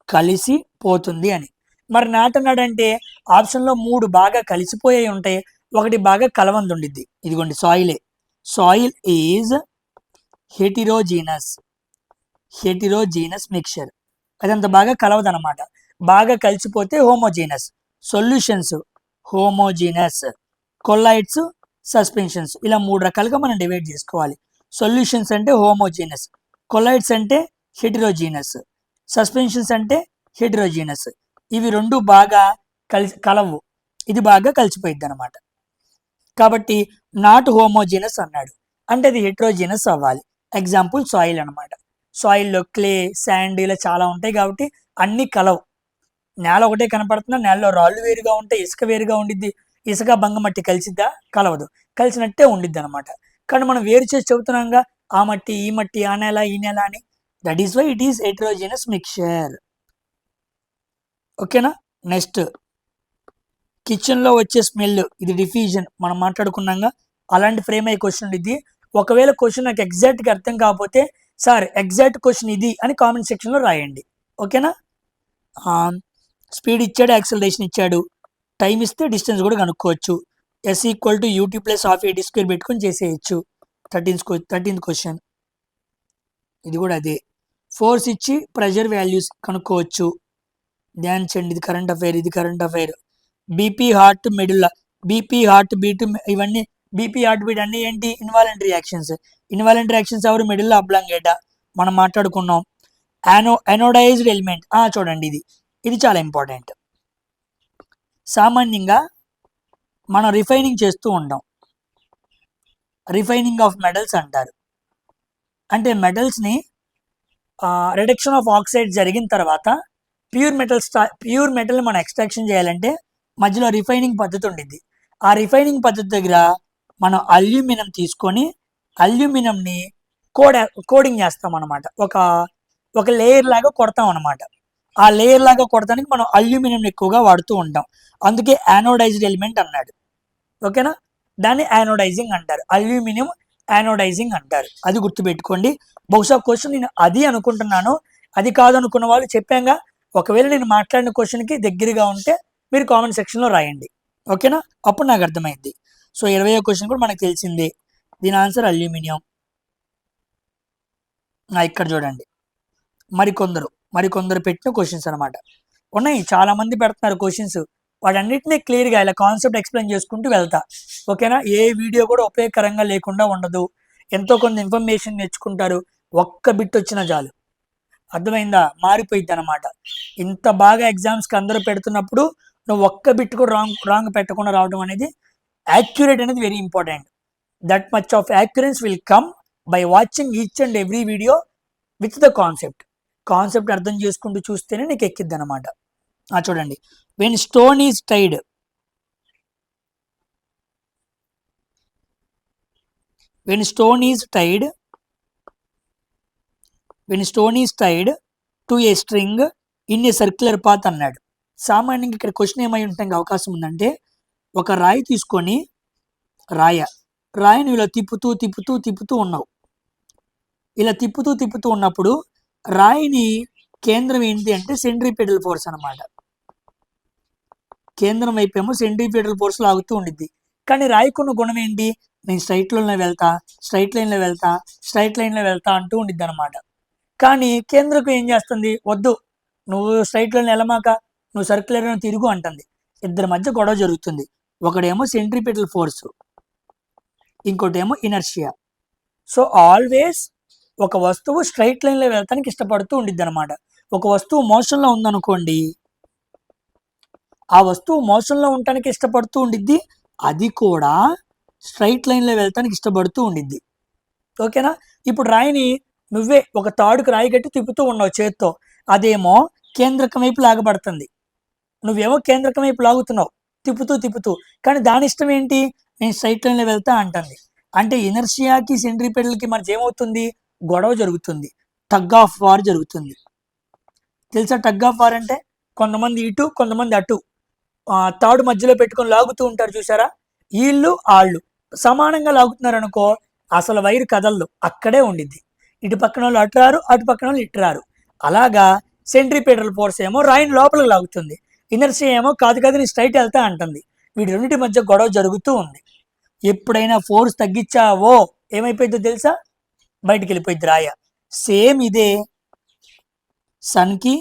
కలిసి పోతుంది అని. మరి నాట్ అన్నాడంటే ఆప్షన్లో 3 బాగా కలిసిపోయాయి ఉంటాయి, ఒకటి బాగా కలవంది ఉండిద్ది. ఇదిగోండి సాయిలే. Soil is heterogeneous mixture. అదంత బాగా కలవదనమాట. బాగా కలిసిపోతే homogeneous. Solutions homogeneous, colloids, suspensions. ఇలా 3 రకాలుగా మనం డివైడ్ చేసుకోవాలి. సొల్యూషన్స్ అంటే హోమోజీనస్, కొల్లాయిడ్స్ అంటే హెటిరోజీనస్, సస్పెన్షన్స్ అంటే హెటిరోజీనస్. ఇవి 2 బాగా కలవు, ఇది బాగా కలిసిపోయిద్ది అనమాట. కాబట్టి నాట్ హోమోజీనస్ అన్నాడు అంటే అది హెటిరోజీనస్ అవ్వాలి. ఎగ్జాంపుల్ సాయిల్ అనమాట. సాయిల్లో క్లే, శాండ్ ఇలా చాలా ఉంటాయి కాబట్టి అన్ని కలవు. నేల ఒకటే కనపడుతున్నా, నేలలో రాళ్ళు వేరుగా ఉంటాయి, ఇసుక వేరుగా ఉండిద్ది. ఇసుక బంగమట్టి కలిసిద్దా? కలవదు. కలిసినట్టే ఉండిద్ది అనమాట. కానీ మనం వేరు చేసి చెబుతున్నాంగా, ఆ మట్టి, ఈ మట్టి, ఆ నేల, ఈ నేల అని. That is why it is heterogeneous mixture. ఓకేనా? నెక్స్ట్, కిచెన్లో వచ్చే స్మెల్, ఇది డిఫ్యూజన్ మనం మాట్లాడుకున్నాగా. అలాంటి ఫ్రేమ్ అయ్యే క్వశ్చన్ ఉండిద్ది. ఒకవేళ క్వశ్చన్ నాకు ఎగ్జాక్ట్గా అర్థం కాకపోతే సార్ ఎగ్జాక్ట్ క్వశ్చన్ ఇది అని కామెంట్ సెక్షన్లో రాయండి. ఓకేనా? స్పీడ్ ఇచ్చాడు, యాక్సలరేషన్ ఇచ్చాడు, టైం ఇస్తే డిస్టెన్స్ కూడా కనుక్కోవచ్చు. S = UT + ½ AT² పెట్టుకొని చేసేయచ్చు. 13th క్వశ్చన్ ఇది కూడా అదే. ఫోర్స్ ఇచ్చి ప్రెషర్ వాల్యూస్ కనుక్కోవచ్చు. ధ్యాన్ చండ్, ఇది కరెంట్ అఫైర్, ఇది current affair. BP, heart, medulla, BP, heart beat, ఇవన్నీ బీపీ, హార్ట్ బీట్ అన్నీ ఏంటి ఇన్వాలెంట్ రియాక్షన్స్. ఇన్వాలెంట్ రియాక్షన్స్ ఎవరు మిడిల్ అబ్లాంగేటా మనం మాట్లాడుకున్నాం. అనోడైజ్డ్ ఎలిమెంట్ చూడండి ఇది చాలా ఇంపార్టెంట్. సామాన్యంగా మనం రిఫైనింగ్ చేస్తూ ఉంటాం. రిఫైనింగ్ ఆఫ్ మెటల్స్ అంటారు. అంటే మెటల్స్ని రిడక్షన్ ఆఫ్ ఆక్సైడ్ జరిగిన తర్వాత ప్యూర్ మెటల్ని మనం ఎక్స్ట్రాక్షన్ చేయాలంటే మధ్యలో రిఫైనింగ్ పద్ధతి ఉండిద్ది. ఆ రిఫైనింగ్ పద్ధతి దగ్గర మనం అల్యూమినియం తీసుకొని అల్యూమినియంని కోడింగ్ చేస్తాం అనమాట. ఒక లేయర్ లాగా కొడతాం అనమాట. ఆ లేయర్ లాగా కొడతానికి మనం అల్యూమినియం ఎక్కువగా వాడుతూ ఉంటాం. అందుకే యానోడైజ్డ్ ఎలిమెంట్ అన్నాడు. ఓకేనా, దాన్ని యానోడైజింగ్ అంటారు. అల్యూమినియం యానోడైజింగ్ అంటారు. అది గుర్తుపెట్టుకోండి. బహుశా క్వశ్చన్ నేను అది అనుకుంటున్నాను, అది కాదు అనుకున్న వాళ్ళు చెప్పాగా. ఒకవేళ నేను మాట్లాడిన క్వశ్చన్కి దగ్గరగా ఉంటే మీరు కామెంట్ సెక్షన్లో రాయండి. ఓకేనా, అప్పుడు నాకు అర్థమైంది. సో 20వ క్వశ్చన్ కూడా మనకు తెలిసిందే. దీని ఆన్సర్ అల్యూమినియం. ఇక్కడ చూడండి, మరికొందరు పెట్టిన క్వశ్చన్స్ అనమాట. ఉన్నాయి, చాలా మంది పెడుతున్నారు క్వశ్చన్స్. వాటన్నిటినీ క్లియర్గా ఇలా కాన్సెప్ట్ ఎక్స్ప్లెయిన్ చేసుకుంటూ వెళ్తా. ఓకేనా, ఏ వీడియో కూడా ఉపయోగకరంగా లేకుండా ఉండదు. ఎంతో కొంత ఇన్ఫర్మేషన్ నేర్చుకుంటారు. ఒక్క బిట్ వచ్చినా చాలు. అర్థమైందా, మారిపోయింది అనమాట. ఇంత బాగా ఎగ్జామ్స్కి అందరూ పెడుతున్నప్పుడు నువ్వు ఒక్క బిట్ కూడా రాంగ్ పెట్టకుండా రావడం అనేది, యాక్యురేట్ అనేది very important. That much of occurrence will come by watching each and every video with the concept అర్థం చేసుకుంటూ చూస్తేనే నీకు ఎక్కిద్ది అనమాట. చూడండి, when stone is tied to a string in a circular path అన్నాడు. సామాన్యంగా ఇక్కడ క్వశ్చన్ ఏమై ఉండడానికి అవకాశం ఉందంటే, ఒక రాయి తీసుకొని రాయిని ఇలా తిప్పుతూ ఉన్నావు. ఇలా తిప్పుతూ ఉన్నప్పుడు రాయిని కేంద్రం ఏంటి అంటే సెంట్రిపెటల్ ఫోర్స్ అనమాట. కేంద్రం వైపేమో సెంట్రిపెటల్ ఫోర్స్ లాగుతూ ఉండిద్ది. కానీ రాయికున్న గుణం ఏంటి, నేను స్ట్రైట్ లైన్లో వెళ్తా అంటూ ఉండిద్ది అనమాట. కానీ కేంద్రకు ఏం చేస్తుంది, వద్దు నువ్వు స్ట్రైట్ లైన్ వెళ్ళమాక, నువ్వు సర్క్యులర్ తిరుగు అంటుంది. ఇద్దరి మధ్య గొడవ జరుగుతుంది. ఒకడేమో సెంట్రిపెటల్ ఫోర్స్, ఇంకోటేమో ఇనర్షియా. సో ఆల్వేస్ ఒక వస్తువు స్ట్రైట్ లైన్లో వెళ్తానికి ఇష్టపడుతూ ఉండిద్ది అనమాట. ఒక వస్తువు మోషన్లో ఉందనుకోండి, ఆ వస్తువు మోషన్లో ఉండటానికి ఇష్టపడుతూ ఉండిద్ది, అది కూడా స్ట్రైట్ లైన్లో వెళ్తానికి ఇష్టపడుతూ ఉండిద్ది. ఓకేనా, ఇప్పుడు రాయిని నువ్వే ఒక తాడుకు రాయి కట్టి తిప్పుతూ ఉన్నావు చేత్తో, అదేమో కేంద్రకం వైపు లాగబడుతుంది. నువ్వేమో కేంద్రకం వైపు లాగుతున్నావు తిప్పుతూ, కానీ దాని ఇష్టం ఏంటి, నేను స్ట్రైట్ లైన్లో వెళ్తా అంటుంది. అంటే ఇనర్షియాకి సెంట్రిపెటల్కి మనకి ఏమవుతుంది, గొడవ జరుగుతుంది, టగ్ ఆఫ్ వార్ జరుగుతుంది. తెలుసా టగ్ ఆఫ్ వార్ అంటే? కొంతమంది ఇటు కొంతమంది అటు తాడు మధ్యలో పెట్టుకొని లాగుతూ ఉంటారు చూసారా. వాళ్ళు సమానంగా లాగుతున్నారు అనుకో, అసలు వైరు కదలదు, అక్కడే ఉండిద్ది. ఇటు పక్కన వాళ్ళు అటు రారు, అటు పక్కన వాళ్ళు ఇటు రారు. అలాగా సెంట్రిపెటల్ ఫోర్స్ ఏమో రాయిని లోపలికి లాగుతుంది, ఇనర్షియా ఏమో కాదు నీ స్ట్రైట్ వెళ్తా అంటుంది. వీటి రెండింటి మధ్య గొడవ జరుగుతూ ఉంది. ఎప్పుడైనా ఫోర్స్ తగ్గించావో ఏమైపోయిందో తెలుసా, బయటికి వెళ్ళిపోయింది రాయ. సేమ్ ఇదే సన్కి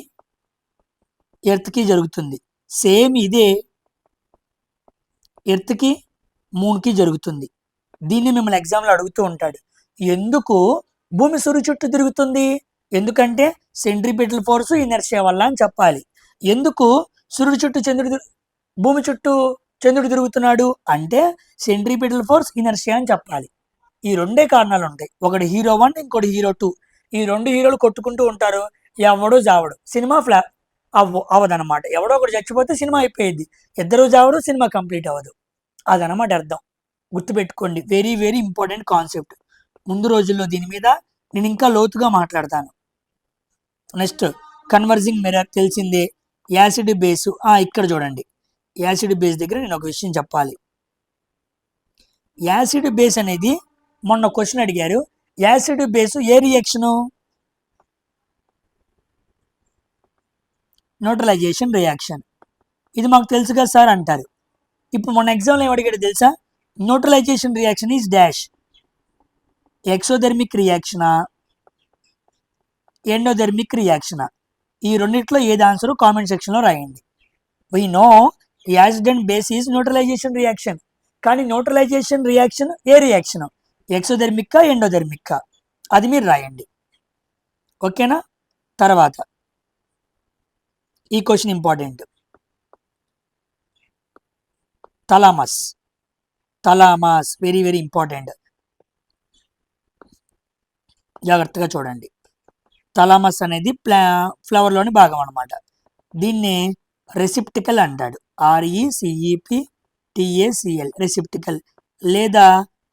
ఎర్త్కి జరుగుతుంది. సేమ్ ఇదే ఎర్త్కి మూన్కి జరుగుతుంది. దీన్ని మిమ్మల్ని ఎగ్జామ్లో అడుగుతూ ఉంటాడు, ఎందుకు భూమి సూర్యుడి చుట్టూ తిరుగుతుంది? ఎందుకంటే సెంట్రిపెటల్ ఫోర్స్ ఇనర్షియా వల్ల అని చెప్పాలి. ఎందుకు సూర్యుడి చుట్టూ భూమి చుట్టూ చంద్రుడు తిరుగుతున్నాడు అంటే సెంట్రిపెటల్ ఫోర్స్ ఇనర్షియా అని చెప్పాలి. ఈ రెండే కారణాలు ఉంటాయి. ఒకటి హీరో 1, ఇంకోటి హీరో 2. ఈ రెండు హీరోలు కొట్టుకుంటూ ఉంటారు, ఎవడో జావడు, సినిమా అవ్వదనమాట. ఎవడో ఒకటి చచ్చిపోతే సినిమా అయిపోయింది, ఇద్దరు జావడు, సినిమా కంప్లీట్ అవ్వదు. అదనమాట అర్థం. గుర్తుపెట్టుకోండి, వెరీ వెరీ ఇంపార్టెంట్ కాన్సెప్ట్. ముందు రోజుల్లో దీని మీద నేను ఇంకా లోతుగా మాట్లాడతాను. నెక్స్ట్ కన్వర్జింగ్ మిర్రర్ తెలిసిందే. యాసిడ్ బేసు ఇక్కడ చూడండి, యాసిడ్ బేస్ దగ్గర నేను ఒక విషయం చెప్పాలి. యాసిడ్ బేస్ అనేది మొన్న క్వశ్చన్ అడిగారు. యాసిడ్ బేసు ఏ రియాక్షను? Neutralisation reaction. ఇది మాకు తెలుసు కదా సార్ అంటారు. ఇప్పుడు మొన్న ఎగ్జామ్లో ఏం అడిగాడు తెలుసా, neutralisation reaction is dash, exothermic రియాక్షనా, ఎండోథెర్మిక్ రియాక్షనా? ఈ రెండిట్లో ఏది ఆన్సర్ కామెంట్ సెక్షన్లో రాయండి. We know acid and base is neutralisation reaction. కానీ న్యూట్రలైజేషన్ రియాక్షన్ ఏ రియాక్షన్? ఎక్సోథెర్మిక్ ఎండోథెర్మిక్, అది మీరు రాయండి. ఓకేనా? తర్వాత ఈ question important. Thalamus, very very important. జాగ్రత్తగా చూడండి. థలామస్ అనేది ఫ్లవర్లోని భాగం అనమాట. దీన్ని రెసిప్టికల్ అంటాడు. RECEPTACL, రెసిప్టికల్ లేదా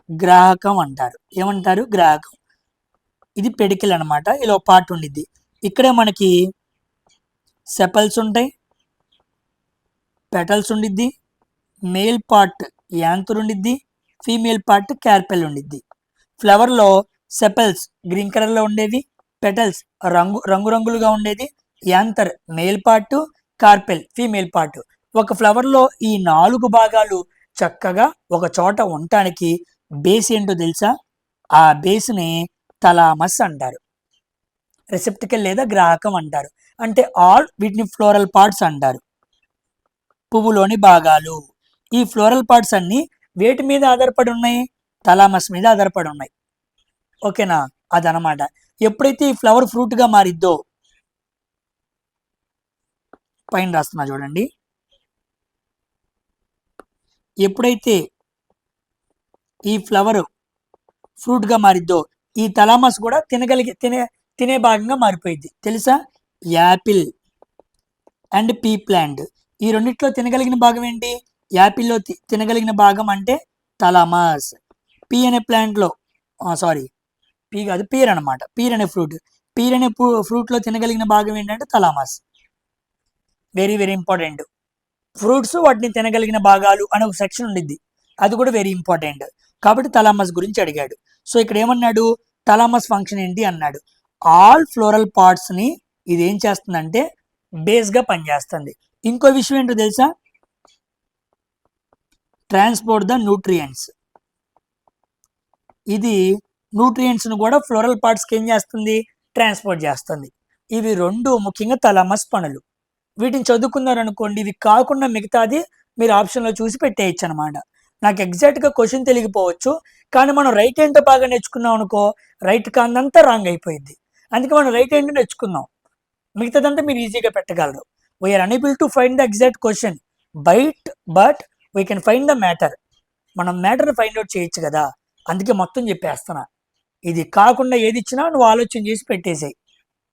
గ్రాహకం అంటారు. ఏమంటారు? గ్రాహకం. ఇది పెడికిల్ అనమాట. ఇలా పార్ట్ ఉండిద్ది. ఇక్కడే మనకి సెపల్స్ ఉంటాయి, పెటల్స్ ఉండిద్ది, మేల్ పార్ట్ యాంతర్ ఉండిద్ది, ఫీమేల్ పార్ట్ కార్పెల్ ఉండిద్ది. ఫ్లవర్లో సెపల్స్ గ్రీన్ కలర్లో ఉండేవి, పెటల్స్ రంగురంగులుగా ఉండేది, anther male part, carpel female part. ఒక ఫ్లవర్లో ఈ 4 భాగాలు చక్కగా ఒక చోట ఉండటానికి బేస్ ఏంటో తెలుసా? ఆ బేస్ని థలామస్ అంటారు. రెసిప్టికల్ లేదా గ్రాహకం అంటారు. అంటే వీటిని ఫ్లోరల్ పార్ట్స్ అంటారు. పువ్వులోని భాగాలు. ఈ ఫ్లోరల్ పార్ట్స్ అన్ని వేటి మీద ఆధారపడి ఉన్నాయి? థలామస్ మీద ఆధారపడి ఉన్నాయి. ఓకేనా? అదనమాట. ఎప్పుడైతే ఈ ఫ్లవర్ ఫ్రూట్గా మారిద్దో, పైన రాస్తున్నా చూడండి. ఎప్పుడైతే ఈ ఫ్లవర్ ఫ్రూట్గా మారిద్దో, ఈ థలామస్ కూడా తినే భాగంగా మారిపోయింది. తెలుసా? యాపిల్ అండ్ పీ ప్లాంట్, ఈ రెండిట్లో తినగలిగిన భాగం ఏంటి? యాపిల్లో తినగలిగిన భాగం అంటే థలామస్. పీ అనే ప్లాంట్లో పీ కాదు, పీర్ అనమాట. పీర్ అనే ఫ్రూట్లో తినగలిగిన భాగం ఏంటంటే thalamus. Very very important. Fruits వాటిని తినగలిగిన భాగాలు అనే ఒక సెక్షన్ ఉండిద్ది, అది కూడా వెరీ ఇంపార్టెంట్. కాబట్టి థలామస్ గురించి అడిగాడు. సో ఇక్కడ ఏమన్నాడు? థలామస్ ఫంక్షన్ ఏంటి అన్నాడు. ఆల్ ఫ్లోరల్ పార్ట్స్ని ఇది ఏం చేస్తుందంటే బేస్గా పనిచేస్తుంది. ఇంకో విషయం ఏంటో తెలుసా? Transport the nutrients. ఇది న్యూట్రియంట్స్ను కూడా ఫ్లోరల్ పార్ట్స్కి ఏం చేస్తుంది? ట్రాన్స్పోర్ట్ చేస్తుంది. ఇవి రెండు ముఖ్యంగా థలామస్ పనులు. వీటిని చదువుకున్నారనుకోండి, ఇవి కాకుండా మిగతాది మీరు ఆప్షన్లో చూసి పెట్టేయచ్చు అనమాట. నాకు ఎగ్జాక్ట్గా క్వశ్చన్ తెలియకపోవచ్చు, కానీ మనం రైట్ హ్యాండ్తో బాగా నేర్చుకున్నాం అనుకో, రైట్ కాందంతా రాంగ్ అయిపోయింది. అందుకే మనం రైట్ హ్యాండ్ నేర్చుకుందాం, మిగతాదంతా మీరు ఈజీగా పెట్టగలరు. We are unable to find the exact question but we can find the matter. మనం మ్యాటర్ని ఫైండ్ అవుట్ చేయొచ్చు కదా, అందుకే మొత్తం చెప్పేస్తున్నా. ఇది కాకుండా ఏది ఇచ్చినా నువ్వు ఆలోచన చేసి పెట్టేసాయి.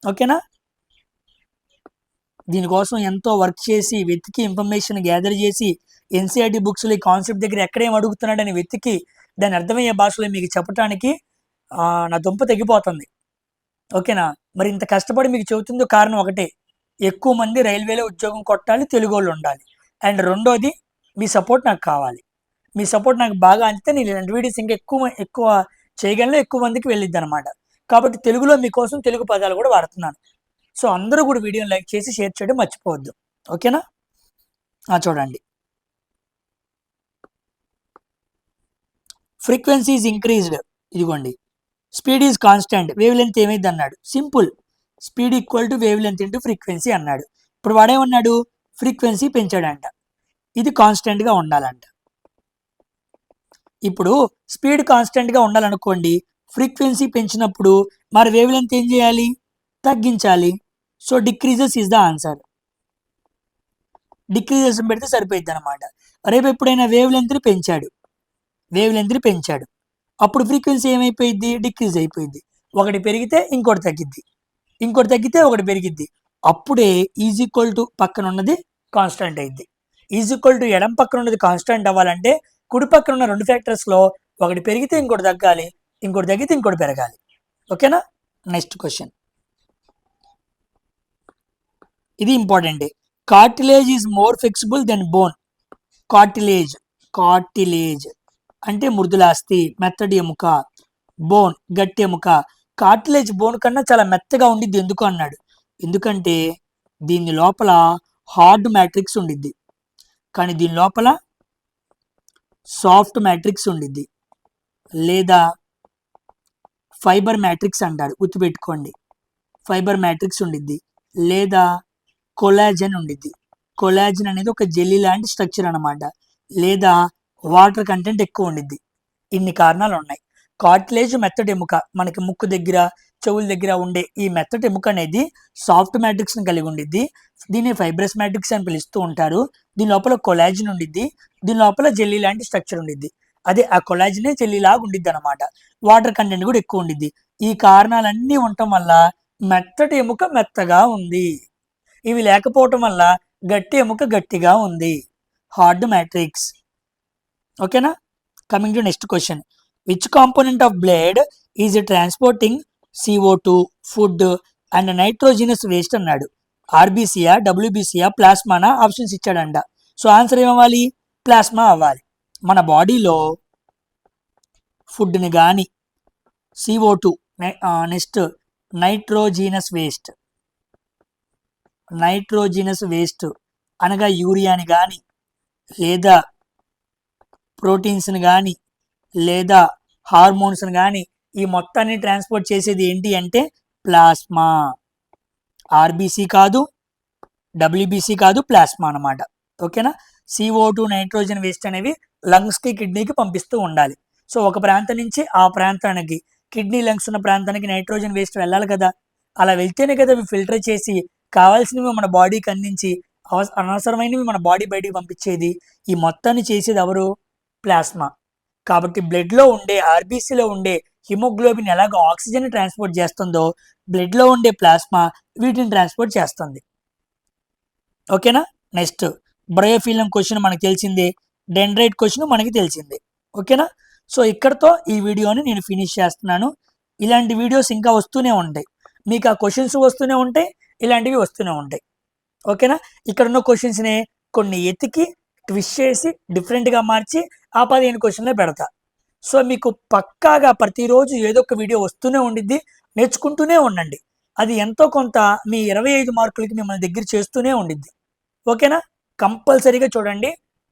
ఓకేనా? దీనికోసం ఎంతో వర్క్ చేసి వెతికి ఇన్ఫర్మేషన్ గ్యాదర్ చేసి ఎన్సీఆర్టీ బుక్స్లో ఈ కాన్సెప్ట్ దగ్గర ఎక్కడేం అడుగుతున్నాడని వెతికి దాన్ని అర్థమయ్యే భాషలో మీకు చెప్పడానికి నా దుంప తెగిపోతుంది. ఓకేనా? మరి ఇంత కష్టపడి మీకు చెబుతుందో కారణం ఒకటే, ఎక్కువ మంది రైల్వేలో ఉద్యోగం కొట్టాలి, తెలుగు వాళ్ళు ఉండాలి. అండ్ రెండోది, మీ సపోర్ట్ నాకు కావాలి. మీ సపోర్ట్ నాకు బాగా అందితే నేను ఇలాంటి వీడియోస్ ఇంకా ఎక్కువ చేయగలను, ఎక్కువ మందికి వెళ్ళిద్ది అనమాట. కాబట్టి తెలుగులో మీకోసం తెలుగు పదాలు కూడా వాడుతున్నాను. సో అందరూ కూడా వీడియోని లైక్ చేసి షేర్ చేయడం మర్చిపోవద్దు. ఓకేనా? చూడండి. Frequency is increased. ఇదిగోండి. Speed is constant. Wavelength ఏమైంది అన్నాడు. Simple, speed equal to wavelength into frequency అన్నాడు. ఇప్పుడు వాడేమన్నాడు? ఫ్రీక్వెన్సీ పెంచాడంట, ఇది కాన్స్టెంట్గా ఉండాలంట. ఇప్పుడు స్పీడ్ కాన్స్టెంట్గా ఉండాలనుకోండి, ఫ్రీక్వెన్సీ పెంచినప్పుడు మరి వేవ్ లెంత్ ఏం చేయాలి? తగ్గించాలి. So decreases is the answer. Decreases పెడితే సరిపోయింది అనమాట. రేపు ఎప్పుడైనా వేవ్ లెంత్ని పెంచాడు, అప్పుడు ఫ్రీక్వెన్సీ ఏమైపోయింది? డిక్రీజ్ అయిపోయింది. ఒకటి పెరిగితే ఇంకోటి తగ్గిద్ది, ఇంకోటి తగ్గితే ఒకటి పెరిగిద్ది. అప్పుడే ఈజ్ ఈక్వల్ టు పక్కన ఉన్నది కాన్స్టెంట్ అయింది. ఈజ్ ఈక్వల్ టు ఎడం పక్కన ఉన్నది కాన్స్టెంట్ అవ్వాలంటే కుడి పక్కన ఉన్న రెండు ఫ్యాక్టర్స్లో ఒకటి పెరిగితే ఇంకోటి తగ్గాలి, ఇంకోటి తగ్గితే ఇంకోటి పెరగాలి. ఓకేనా? నెక్స్ట్ క్వశ్చన్, ఇది important. Cartilage is more flexible than bone. Cartilage అంటే మృదులాస్థి, మెత్తటి ఎముక. బోన్ గట్టి ఎముక. కార్టిలేజ్ బోన్ కన్నా చాలా మెత్తగా ఉండిద్ది. ఎందుకు అన్నాడు? ఎందుకంటే దీని లోపల హార్డ్ మ్యాట్రిక్స్ ఉండిద్ది, కానీ దీని లోపల సాఫ్ట్ మ్యాట్రిక్స్ ఉండిద్ది, లేదా ఫైబర్ మ్యాట్రిక్స్ అంటారు, గుర్తుపెట్టుకోండి. ఫైబర్ మ్యాట్రిక్స్ ఉండిద్ది, లేదా కొలాజన్ ఉండిద్ది. కొలాజన్ అనేది ఒక జెల్లీ లాంటి స్ట్రక్చర్ అనమాట, లేదా వాటర్ కంటెంట్ ఎక్కువ ఉండిద్ది. ఇన్ని కారణాలు ఉన్నాయి. కార్టిలేజ్ మెత్తటి ఎముక, మనకి ముక్కు దగ్గర, చెవుల దగ్గర ఉండే ఈ మెత్తటి ఎముక అనేది సాఫ్ట్ మ్యాట్రిక్స్ని కలిగి ఉండిద్ది. దీన్ని ఫైబ్రస్ మ్యాట్రిక్స్ అని పిలుస్తూ ఉంటారు. దీని లోపల కొలాజిన్ ఉండిద్ది. దీని లోపల జెల్లీ లాంటి స్ట్రక్చర్ ఉండిద్ది. అదే ఆ కొలాజినే జెల్లీ లాగా ఉండిద్ది అనమాట. వాటర్ కంటెంట్ కూడా ఎక్కువ ఉండిద్ది. ఈ కారణాలన్నీ ఉండటం వల్ల మెత్తటి ఎముక మెత్తగా ఉంది. ఇవి లేకపోవటం వల్ల గట్టి ఎముక గట్టిగా ఉంది. Hard matrix. ఓకేనా? Coming to next question. Which component of blood is transporting CO2, food and nitrogenous waste అన్నాడు. ఆర్బీసీయా, డబ్ల్యూబీసీయా, ప్లాస్మానా? ఆప్షన్స్ ఇచ్చాడంట. సో ఆన్సర్ ఏమవ్వాలి? ప్లాస్మా అవ్వాలి. మన బాడీలో ఫుడ్ని కానీ, CO2, నెక్స్ట్ నైట్రోజినస్ వేస్ట్ అనగా యూరియాని కానీ, లేదా ప్రోటీన్స్ని కానీ, లేదా హార్మోన్స్ని కానీ, ఈ మొత్తాన్ని ట్రాన్స్పోర్ట్ చేసేది ఏంటి అంటే ప్లాస్మా. ఆర్బీసీ కాదు, డబ్ల్యూబీసీ కాదు, ప్లాస్మా అనమాట. ఓకేనా? CO2, నైట్రోజన్ వేస్ట్ అనేవి లంగ్స్కి, కిడ్నీకి పంపిస్తూ ఉండాలి. సో ఒక ప్రాంతం నుంచి ఆ ప్రాంతానికి, కిడ్నీ లంగ్స్ ఉన్న ప్రాంతానికి నైట్రోజన్ వేస్ట్ వెళ్ళాలి కదా. అలా వెళ్తేనే కదా అవి ఫిల్టర్ చేసి కావాల్సినవి మన బాడీకి అందించి అనవసరమైనవి మన బాడీ బయటికి పంపించేది. ఈ మొత్తాన్ని చేసేది ఎవరు? ప్లాస్మా. కాబట్టి బ్లడ్లో ఉండే, ఆర్బీసీలో ఉండే హిమోగ్లోబిన్ ఎలాగ ఆక్సిజన్ ట్రాన్స్పోర్ట్ చేస్తుందో బ్లడ్లో ఉండే ప్లాస్మా వీటిని ట్రాన్స్పోర్ట్ చేస్తుంది. ఓకేనా? నెక్స్ట్ బ్రయోఫిలియం క్వశ్చన్ మనకు తెలిసిందే, డెండ్రైట్ క్వశ్చన్ మనకి తెలిసిందే. ఓకేనా? సో ఇక్కడతో ఈ వీడియోని నేను ఫినిష్ చేస్తున్నాను. ఇలాంటి వీడియోస్ ఇంకా వస్తూనే ఉంటాయి. మీకు ఆ క్వశ్చన్స్ వస్తూనే ఉంటాయి, ఇలాంటివి వస్తూనే ఉంటాయి. ఓకేనా? ఇక్కడ ఉన్న క్వశ్చన్స్ని కొన్ని ఎతికి ట్విస్ట్ చేసి డిఫరెంట్గా మార్చి ఆ 15 క్వశ్చన్లే పెడతా. సో మీకు పక్కాగా ప్రతిరోజు ఏదో ఒక వీడియో వస్తూనే ఉండిద్ది. నేర్చుకుంటూనే ఉండండి. అది ఎంతో కొంత మీ 25 మార్కులకి మిమ్మల్ని దగ్గర చేస్తూనే ఉండిద్ది. ఓకేనా? కంపల్సరీగా చూడండి.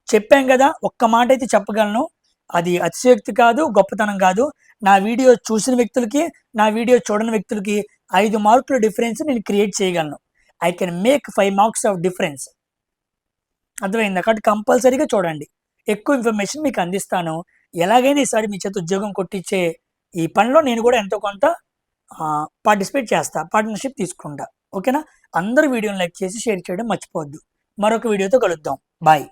చెప్పాం కదా, ఒక్క మాట అయితే చెప్పగలను, అది అతిశయోక్తి కాదు, గొప్పతనం కాదు. నా వీడియో చూసిన వ్యక్తులకి, నా వీడియో చూడని వ్యక్తులకి 5 మార్కుల డిఫరెన్స్ నేను క్రియేట్ చేయగలను. I can make 5 marks of difference. అర్థమైందా? కాబట్టి కంపల్సరీగా చూడండి. ఎక్కువ ఇన్ఫర్మేషన్ మీకు అందిస్తాను. ఎలాగైనా ఈసారి మీ చేత ఉద్యోగం కొట్టించే ఈ పనిలో నేను కూడా ఎంతో కొంత పార్టిసిపేట్ చేస్తా, పార్ట్నర్షిప్ తీసుకుంటా. ఓకేనా? అందరూ వీడియోని లైక్ చేసి షేర్ చేయడం మర్చిపోవద్దు. మరొక వీడియోతో కలుద్దాం. బాయ్.